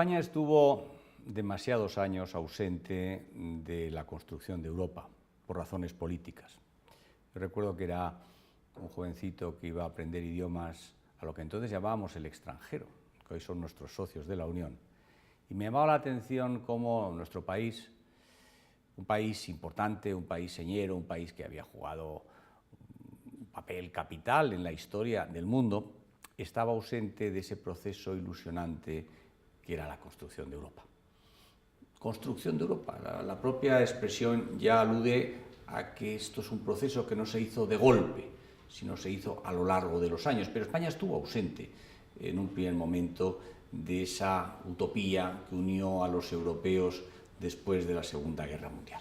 España estuvo demasiados años ausente de la construcción de Europa, por razones políticas. Yo recuerdo que era un jovencito que iba a aprender idiomas a lo que entonces llamábamos el extranjero, que hoy son nuestros socios de la Unión. Y me llamaba la atención cómo nuestro país, un país importante, un país señero, un país que había jugado un papel capital en la historia del mundo, estaba ausente de ese proceso ilusionante que era la construcción de Europa. Construcción de Europa, la propia expresión ya alude a que esto es un proceso que no se hizo de golpe, sino se hizo a lo largo de los años, pero España estuvo ausente en un primer momento de esa utopía que unió a los europeos después de la Segunda Guerra Mundial.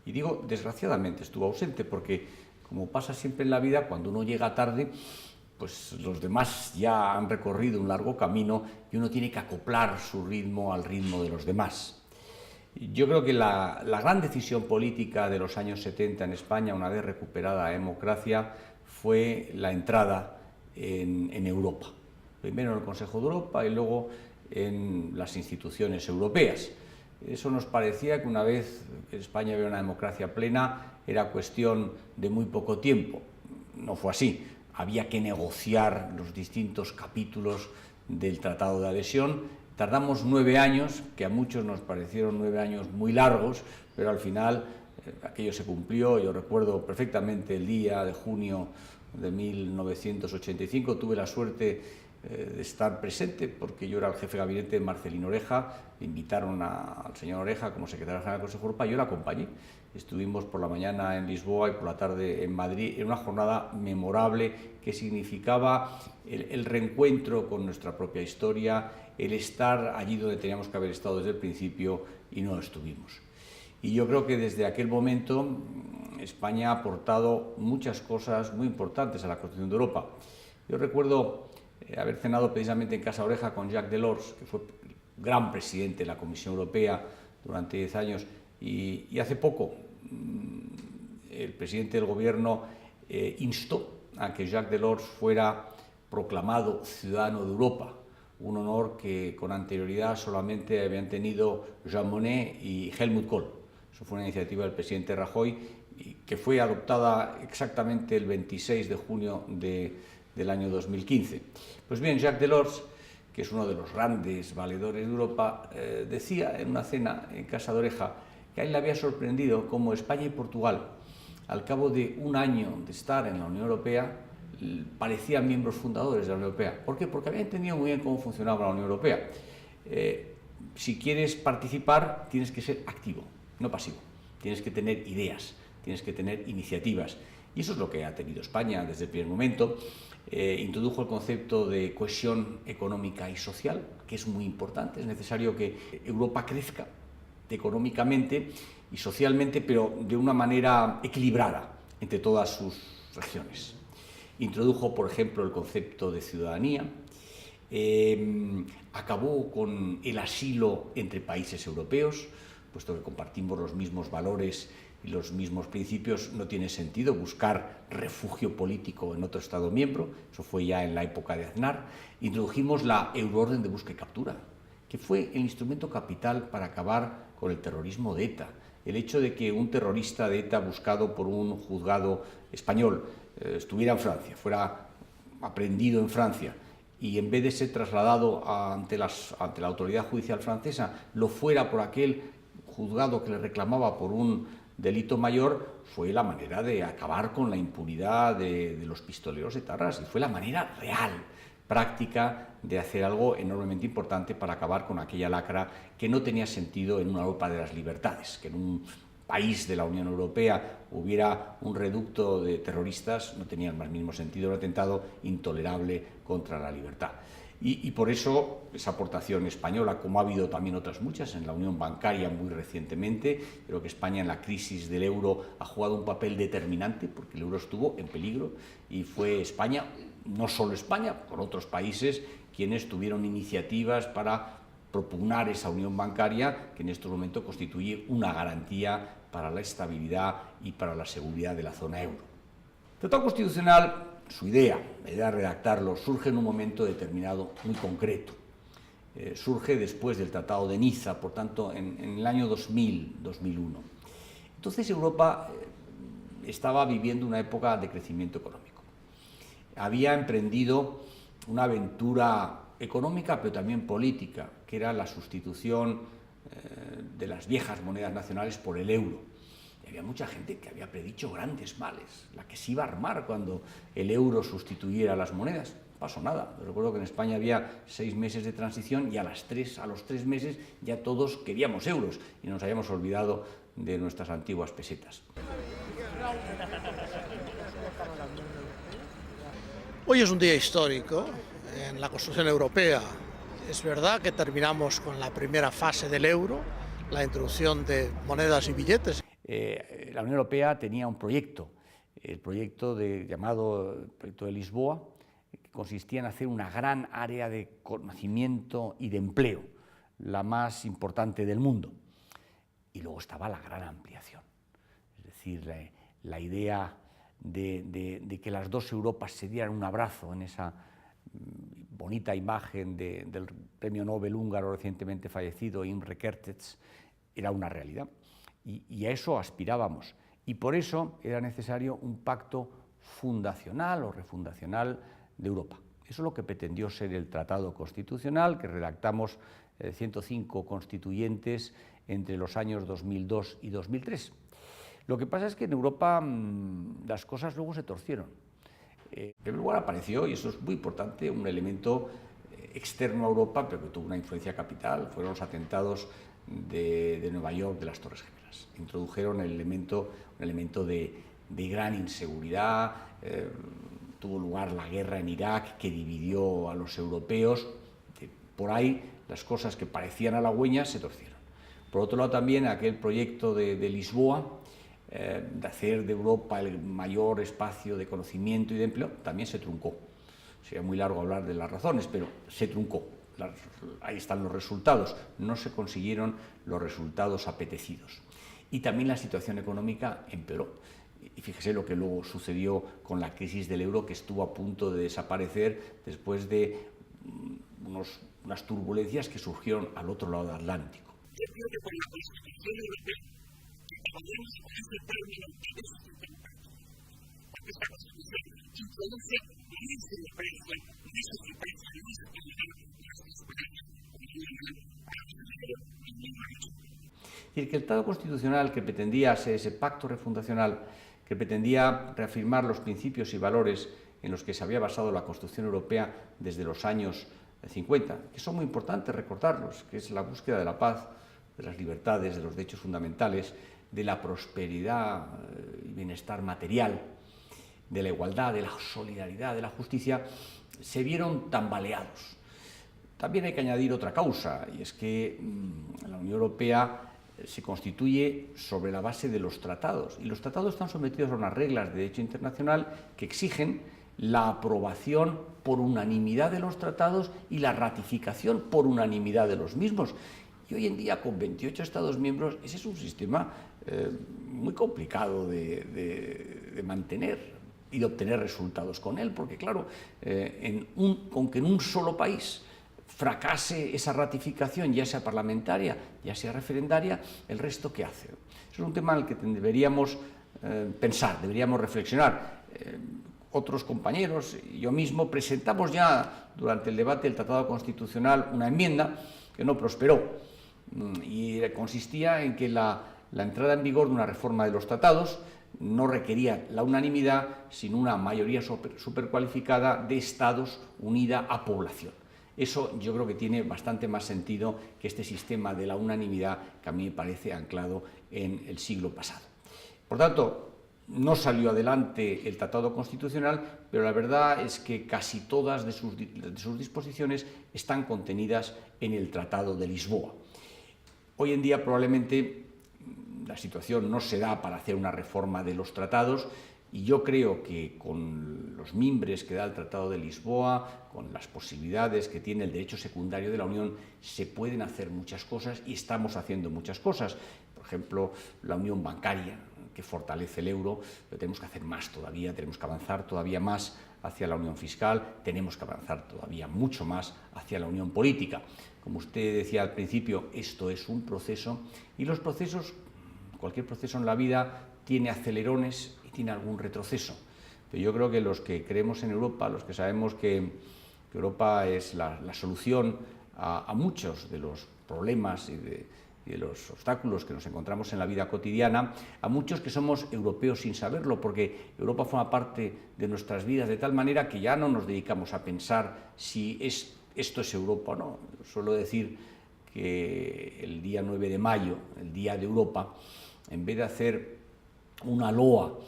Y digo, desgraciadamente estuvo ausente porque, como pasa siempre en la vida, cuando uno llega tarde, pues los demás ya han recorrido un largo camino y uno tiene que acoplar su ritmo al ritmo de los demás. Yo creo que la gran decisión política de los años 70 en España, una vez recuperada la democracia, fue la entrada en Europa. Primero en el Consejo de Europa y luego en las instituciones europeas. Eso nos parecía que una vez España había una democracia plena era cuestión de muy poco tiempo. No fue así. Había que negociar los distintos capítulos del Tratado de Adhesión. Tardamos 9 años, que a muchos nos parecieron 9 años muy largos, pero al final aquello se cumplió. Yo recuerdo perfectamente el día de junio de 1985, tuve la suerte de estar presente porque yo era el jefe de gabinete de Marcelino Oreja, me invitaron al señor Oreja como secretario general del Consejo de Europa, yo la acompañé. Estuvimos por la mañana en Lisboa y por la tarde en Madrid, en una jornada memorable que significaba el reencuentro con nuestra propia historia, el estar allí donde teníamos que haber estado desde el principio y no estuvimos. Y yo creo que desde aquel momento España ha aportado muchas cosas muy importantes a la construcción de Europa. Yo recuerdo haber cenado precisamente en Casa Oreja con Jacques Delors, que fue gran presidente de la Comisión Europea durante 10 años, y hace poco el presidente del gobierno instó a que Jacques Delors fuera proclamado ciudadano de Europa, un honor que con anterioridad solamente habían tenido Jean Monnet y Helmut Kohl. Eso fue una iniciativa del presidente Rajoy que fue adoptada exactamente el 26 de junio del año 2015. Pues bien, Jacques Delors, que es uno de los grandes valedores de Europa, decía en una cena en Casa de Oreja que a él le había sorprendido cómo España y Portugal, al cabo de un año de estar en la Unión Europea, parecían miembros fundadores de la Unión Europea. ¿Por qué? Porque había entendido muy bien cómo funcionaba la Unión Europea. Si quieres participar, tienes que ser activo, no pasivo. Tienes que tener ideas, tienes que tener iniciativas. Y eso es lo que ha tenido España desde el primer momento. Introdujo el concepto de cohesión económica y social, que es muy importante. Es necesario que Europa crezca económicamente y socialmente, pero de una manera equilibrada entre todas sus regiones. Introdujo, por ejemplo, el concepto de ciudadanía, acabó con el asilo entre países europeos, puesto que compartimos los mismos valores y los mismos principios, no tiene sentido buscar refugio político en otro Estado miembro. Eso fue ya en la época de Aznar. Introdujimos la euroorden de busca y captura, que fue el instrumento capital para acabar con el terrorismo de ETA. El hecho de que un terrorista de ETA buscado por un juzgado español estuviera en Francia, fuera aprehendido en Francia, y en vez de ser trasladado ante la autoridad judicial francesa, lo fuera por aquel juzgado que le reclamaba por un delito mayor, fue la manera de acabar con la impunidad de los pistoleros etarras, y fue la manera real, práctica, de hacer algo enormemente importante para acabar con aquella lacra que no tenía sentido en una Europa de las libertades, que en un país de la Unión Europea hubiera un reducto de terroristas, no tenía el más mínimo sentido, un atentado intolerable contra la libertad. Y por eso esa aportación española, como ha habido también otras muchas en la Unión Bancaria muy recientemente, creo que España en la crisis del euro ha jugado un papel determinante porque el euro estuvo en peligro y fue España, no solo España, con otros países quienes tuvieron iniciativas para propugnar esa unión bancaria que en este momento constituye una garantía para la estabilidad y para la seguridad de la zona euro. El Tratado Constitucional, su idea, la idea de redactarlo, surge en un momento determinado, muy concreto. surge después del Tratado de Niza, por tanto, en el año 2000-2001. Entonces Europa estaba viviendo una época de crecimiento económico. Había emprendido una aventura económica, pero también política, que era la sustitución de las viejas monedas nacionales por el euro. Y había mucha gente que había predicho grandes males, la que se iba a armar cuando el euro sustituyera a las monedas. No pasó nada. Recuerdo que en España había 6 meses de transición y a los 3 meses ya todos queríamos euros y nos habíamos olvidado de nuestras antiguas pesetas. Hoy es un día histórico en la construcción europea. Es verdad que terminamos con la primera fase del euro, la introducción de monedas y billetes. La Unión Europea tenía un proyecto, el proyecto llamado Proyecto de Lisboa, que consistía en hacer una gran área de conocimiento y de empleo, la más importante del mundo. Y luego estaba la gran ampliación, es decir, la idea de que las dos Europas se dieran un abrazo en esa bonita imagen del premio Nobel húngaro recientemente fallecido, Imre Kertész, era una realidad. Y a eso aspirábamos. Y por eso era necesario un pacto fundacional o refundacional de Europa. Eso es lo que pretendió ser el Tratado Constitucional que redactamos 105 constituyentes entre los años 2002 y 2003. Lo que pasa es que en Europa las cosas luego se torcieron. En primer lugar apareció, y eso es muy importante, un elemento externo a Europa, pero que tuvo una influencia capital, fueron los atentados de Nueva York, de las Torres Gemelas. Introdujeron un elemento de gran inseguridad, tuvo lugar la guerra en Irak que dividió a los europeos. Por ahí las cosas que parecían halagüeñas se torcieron. Por otro lado también aquel proyecto de Lisboa, de hacer de Europa el mayor espacio de conocimiento y de empleo, también se truncó. Sería muy largo hablar de las razones, pero se truncó. Ahí están los resultados. No se consiguieron los resultados apetecidos. Y también la situación económica empeoró. Y fíjese lo que luego sucedió con la crisis del euro, que estuvo a punto de desaparecer después de unas turbulencias que surgieron al otro lado del Atlántico. Yo creo que con la Constitución Europea podemos ese término que es porque esta Constitución introduce leyes de referencia, leyes de referencia, leyes de calidad, leyes de esperanza, Es decir, que el Tratado Constitucional que pretendía ser ese pacto refundacional, que pretendía reafirmar los principios y valores en los que se había basado la Constitución Europea desde los años 50, que son muy importantes recordarlos, que es la búsqueda de la paz, de las libertades, de los derechos fundamentales, de la prosperidad y bienestar material, de la igualdad, de la solidaridad, de la justicia, se vieron tambaleados. También hay que añadir otra causa, y es que la Unión Europea se constituye sobre la base de los tratados, y los tratados están sometidos a unas reglas de derecho internacional que exigen la aprobación por unanimidad de los tratados y la ratificación por unanimidad de los mismos. Y hoy en día, con 28 Estados miembros, ese es un sistema muy complicado de mantener y de obtener resultados con él, porque claro, con que en un solo país fracase esa ratificación, ya sea parlamentaria, ya sea referendaria, ¿el resto qué hace? Eso es un tema en el que deberíamos pensar, deberíamos reflexionar. Otros compañeros y yo mismo presentamos ya durante el debate del Tratado Constitucional una enmienda que no prosperó y consistía en que la entrada en vigor de una reforma de los tratados no requería la unanimidad, sino una mayoría supercualificada de Estados unida a población. Eso yo creo que tiene bastante más sentido que este sistema de la unanimidad que a mí me parece anclado en el siglo pasado. Por tanto, no salió adelante el Tratado Constitucional, pero la verdad es que casi todas de sus disposiciones están contenidas en el Tratado de Lisboa. Hoy en día probablemente la situación no se da para hacer una reforma de los tratados, y yo creo que con los mimbres que da el Tratado de Lisboa, con las posibilidades que tiene el derecho secundario de la Unión, se pueden hacer muchas cosas y estamos haciendo muchas cosas. Por ejemplo, la unión bancaria, que fortalece el euro, pero tenemos que hacer más todavía, tenemos que avanzar todavía más hacia la unión fiscal, tenemos que avanzar todavía mucho más hacia la unión política. Como usted decía al principio, esto es un proceso y los procesos, cualquier proceso en la vida tiene acelerones y tiene algún retroceso. Pero yo creo que los que creemos en Europa, los que sabemos que Europa es la solución a muchos de los problemas y de los obstáculos que nos encontramos en la vida cotidiana, a muchos que somos europeos sin saberlo, porque Europa forma parte de nuestras vidas de tal manera que ya no nos dedicamos a pensar si esto es Europa o no. Suelo decir que el día 9 de mayo, el Día de Europa, en vez de hacer una loa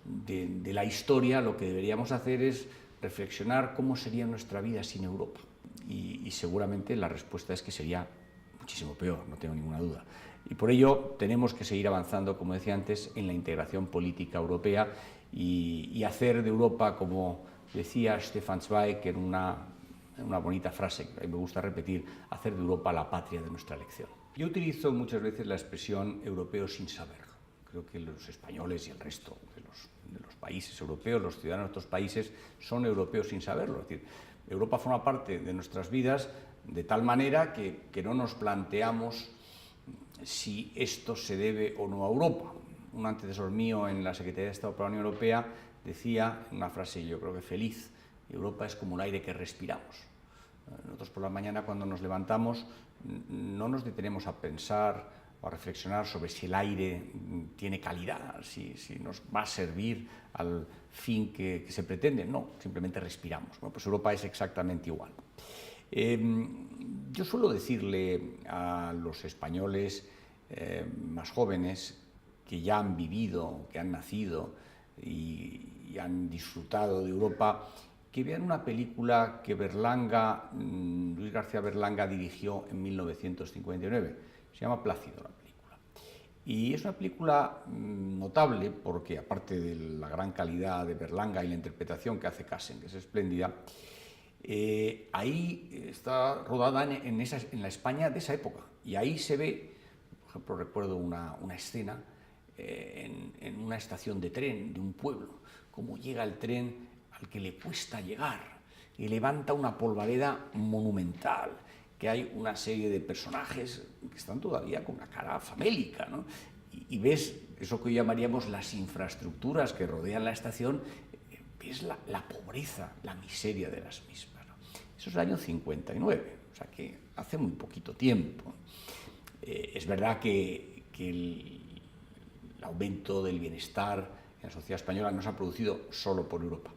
de la historia, lo que deberíamos hacer es reflexionar cómo sería nuestra vida sin Europa. Y seguramente la respuesta es que sería muchísimo peor, no tengo ninguna duda. Y por ello tenemos que seguir avanzando, como decía antes, en la integración política europea y hacer de Europa, como decía Stefan Zweig en una bonita frase que a mí me gusta repetir, hacer de Europa la patria de nuestra elección. Yo utilizo muchas veces la expresión europeo sin saberlo. Creo que los españoles y el resto de los países europeos, los ciudadanos de otros países, son europeos sin saberlo. Es decir, Europa forma parte de nuestras vidas de tal manera que no nos planteamos si esto se debe o no a Europa. Un antecesor mío en la Secretaría de Estado para la Unión Europea decía, una frase yo creo que feliz, Europa es como el aire que respiramos. Nosotros por la mañana cuando nos levantamos no nos detenemos a pensar o a reflexionar sobre si el aire tiene calidad, si nos va a servir al fin que se pretende. No, simplemente respiramos. Bueno, pues Europa es exactamente igual. Yo suelo decirle a los españoles más jóvenes que ya han vivido, que han nacido y han disfrutado de Europa, que vean una película que Luis García Berlanga dirigió en 1959. Se llama Plácido la película. Y es una película notable porque, aparte de la gran calidad de Berlanga y la interpretación que hace Cassen, que es espléndida, ahí está rodada en la España de esa época. Y ahí se ve, por ejemplo, recuerdo una escena en una estación de tren de un pueblo, cómo llega el tren al que le cuesta llegar y levanta una polvareda monumental, que hay una serie de personajes que están todavía con una cara famélica, ¿no? Y ves eso que hoy llamaríamos las infraestructuras que rodean la estación, ves la pobreza, la miseria de las mismas, ¿no? Eso es el año 59, o sea que hace muy poquito tiempo. Es verdad que el aumento del bienestar en la sociedad española no se ha producido solo por Europa,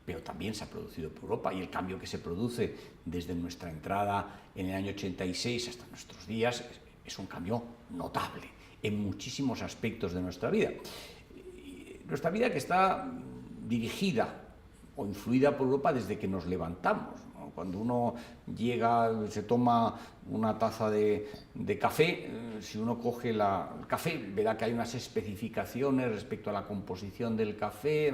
pero también se ha producido por Europa, y el cambio que se produce desde nuestra entrada en el año 86 hasta nuestros días es un cambio notable en muchísimos aspectos de nuestra vida. Nuestra vida que está dirigida o influida por Europa desde que nos levantamos, ¿no? Cuando uno llega, se toma una taza de café, si uno coge el café, verá que hay unas especificaciones respecto a la composición del café.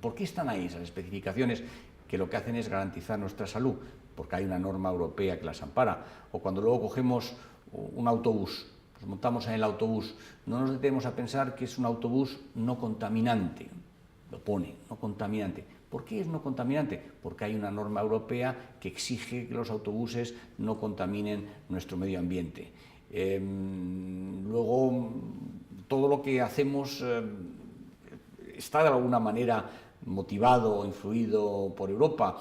¿Por qué están ahí esas especificaciones que lo que hacen es garantizar nuestra salud? Porque hay una norma europea que las ampara. O cuando luego cogemos un autobús, nos montamos en el autobús, no nos detenemos a pensar que es un autobús no contaminante. Lo pone, no contaminante. ¿Por qué es no contaminante? Porque hay una norma europea que exige que los autobuses no contaminen nuestro medio ambiente. Luego, todo lo que hacemos está de alguna manera motivado o influido por Europa.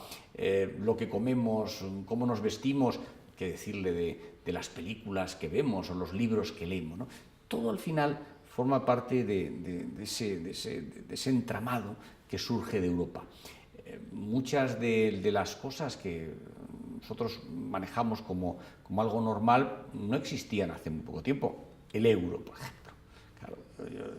Lo que comemos, cómo nos vestimos, qué decirle de las películas que vemos o los libros que leemos, ¿no? Todo al final forma parte de ese entramado que surge de Europa. Muchas de las cosas que nosotros manejamos como algo normal no existían hace muy poco tiempo. El euro, por ejemplo. Claro,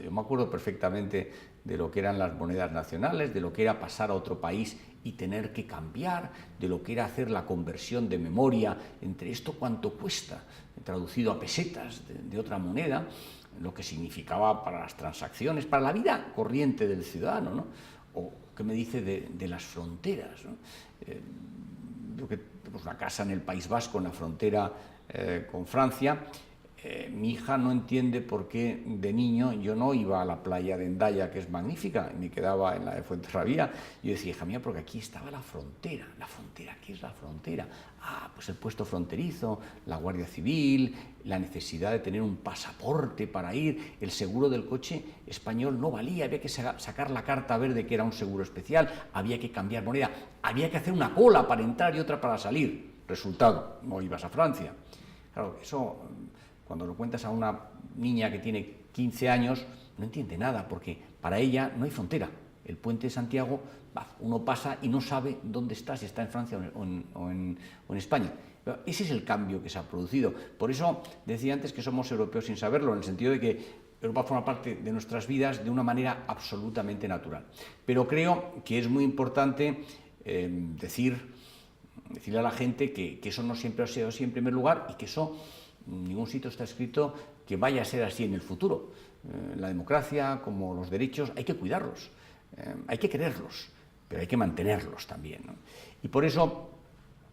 yo me acuerdo perfectamente de lo que eran las monedas nacionales, de lo que era pasar a otro país y tener que cambiar, de lo que era hacer la conversión de memoria entre esto cuánto cuesta, traducido a pesetas de otra moneda, lo que significaba para las transacciones, para la vida corriente del ciudadano, ¿no? O qué me dice de las fronteras, ¿no? Yo que tenemos una casa en el País Vasco, en la frontera con Francia, mi hija no entiende por qué de niño yo no iba a la playa de Hendaya, que es magnífica, y me quedaba en la de Fuenterrabía. Yo decía, hija mía, porque aquí estaba la frontera. ¿La frontera? ¿Qué es la frontera? Ah, pues el puesto fronterizo, la Guardia Civil, la necesidad de tener un pasaporte para ir, el seguro del coche español no valía, había que sacar la carta verde, que era un seguro especial, había que cambiar moneda, había que hacer una cola para entrar y otra para salir. Resultado, no ibas a Francia. Claro, eso, cuando lo cuentas a una niña que tiene 15 años, no entiende nada, porque para ella no hay frontera. El puente de Santiago, uno pasa y no sabe dónde está, si está en Francia o en España. Pero ese es el cambio que se ha producido. Por eso decía antes que somos europeos sin saberlo, en el sentido de que Europa forma parte de nuestras vidas de una manera absolutamente natural. Pero creo que es muy importante decirle a la gente que eso no siempre ha sido así en primer lugar y que eso, en ningún sitio está escrito que vaya a ser así en el futuro. La democracia, como los derechos, hay que cuidarlos, hay que quererlos, pero hay que mantenerlos también, ¿no? Y por eso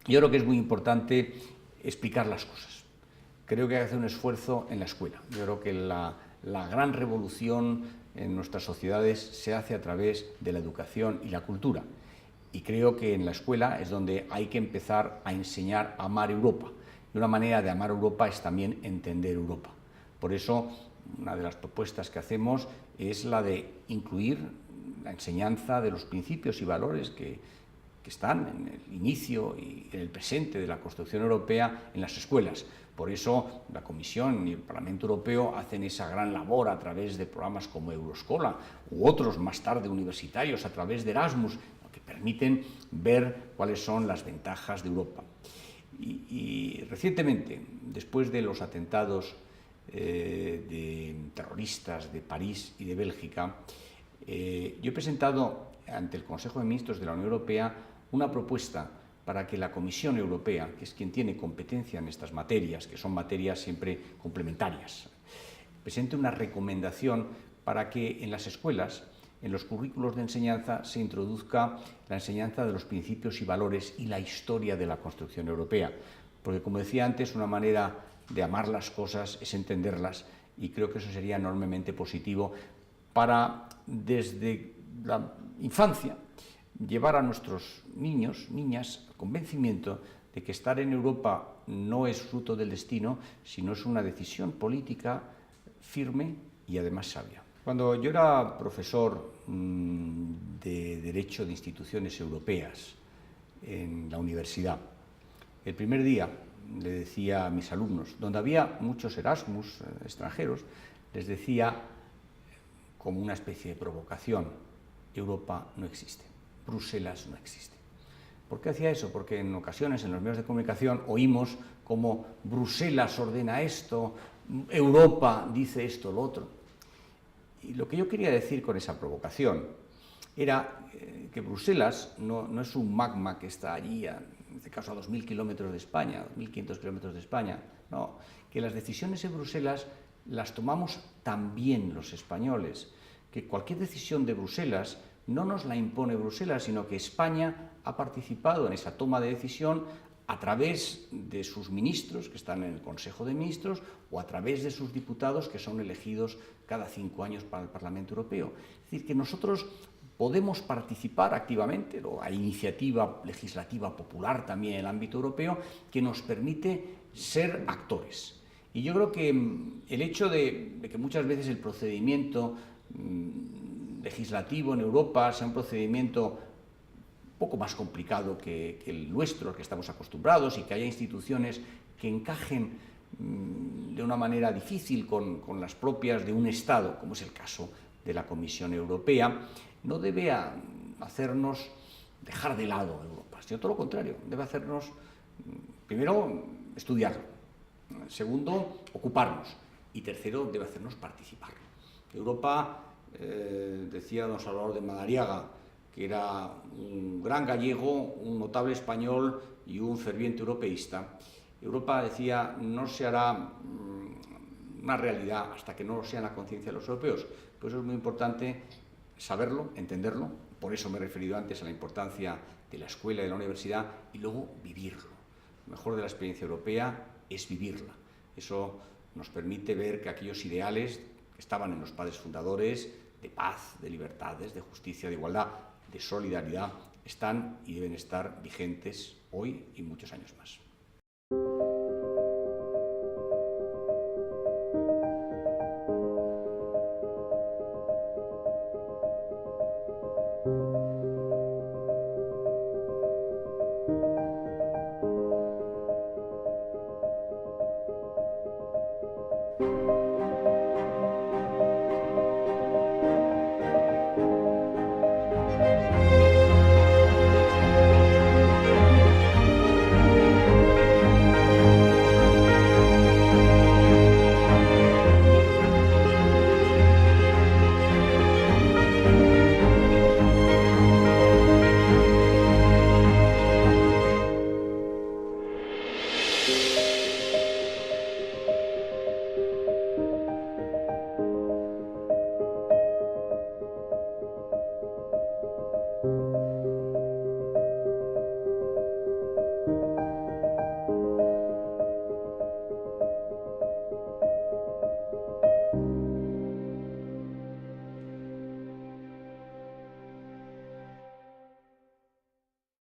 yo creo que es muy importante explicar las cosas. Creo que hay que hacer un esfuerzo en la escuela. Yo creo que la gran revolución en nuestras sociedades se hace a través de la educación y la cultura. Y creo que en la escuela es donde hay que empezar a enseñar a amar Europa. Y una manera de amar Europa es también entender Europa. Por eso, una de las propuestas que hacemos es la de incluir la enseñanza de los principios y valores que están en el inicio y en el presente de la construcción europea en las escuelas. Por eso la Comisión y el Parlamento Europeo hacen esa gran labor a través de programas como Euroscola u otros más tarde universitarios a través de Erasmus, que permiten ver cuáles son las ventajas de Europa. Y recientemente, después de los atentados de terroristas de París y de Bélgica, yo he presentado ante el Consejo de Ministros de la Unión Europea una propuesta para que la Comisión Europea, que es quien tiene competencia en estas materias, que son materias siempre complementarias, presente una recomendación para que en las escuelas, en los currículos de enseñanza, se introduzca la enseñanza de los principios y valores y la historia de la construcción europea. Porque, como decía antes, una manera de amar las cosas es entenderlas, y creo que eso sería enormemente positivo para, desde la infancia, llevar a nuestros niños, niñas, al convencimiento de que estar en Europa no es fruto del destino, sino es una decisión política firme y además sabia. Cuando yo era profesor de Derecho de Instituciones Europeas en la universidad, el primer día le decía a mis alumnos, donde había muchos Erasmus extranjeros, les decía como una especie de provocación, Europa no existe. Bruselas no existe. ¿Por qué hacía eso? Porque en ocasiones en los medios de comunicación oímos como Bruselas ordena esto, Europa dice esto, lo otro. Y lo que yo quería decir con esa provocación era que Bruselas no es un magma que está allí, en este caso a 2.000 kilómetros de España, 2.500 kilómetros de España, no, que las decisiones en Bruselas las tomamos también los españoles, que cualquier decisión de Bruselas no nos la impone Bruselas, sino que España ha participado en esa toma de decisión a través de sus ministros, que están en el Consejo de Ministros, o a través de sus diputados, que son elegidos cada 5 años para el Parlamento Europeo. Es decir, que nosotros podemos participar activamente, o hay iniciativa legislativa popular también en el ámbito europeo, que nos permite ser actores. Y yo creo que el hecho de que muchas veces el procedimiento legislativo en Europa sea un procedimiento un poco más complicado que el nuestro, al que estamos acostumbrados, y que haya instituciones que encajen de una manera difícil con las propias de un Estado, como es el caso de la Comisión Europea, no debe hacernos dejar de lado Europa, sino todo lo contrario, debe hacernos, primero, estudiarlo, segundo, ocuparnos, y tercero, debe hacernos participar. Europa, decía don Salvador de Madariaga, que era un gran gallego, un notable español y un ferviente europeísta. Europa, decía, no se hará una realidad hasta que no lo sea en la conciencia de los europeos. Por eso es muy importante saberlo, entenderlo, por eso me he referido antes a la importancia de la escuela y de la universidad, y luego vivirlo. Lo mejor de la experiencia europea es vivirla. Eso nos permite ver que aquellos ideales que estaban en los padres fundadores, de paz, de libertades, de justicia, de igualdad, de solidaridad, están y deben estar vigentes hoy y muchos años más.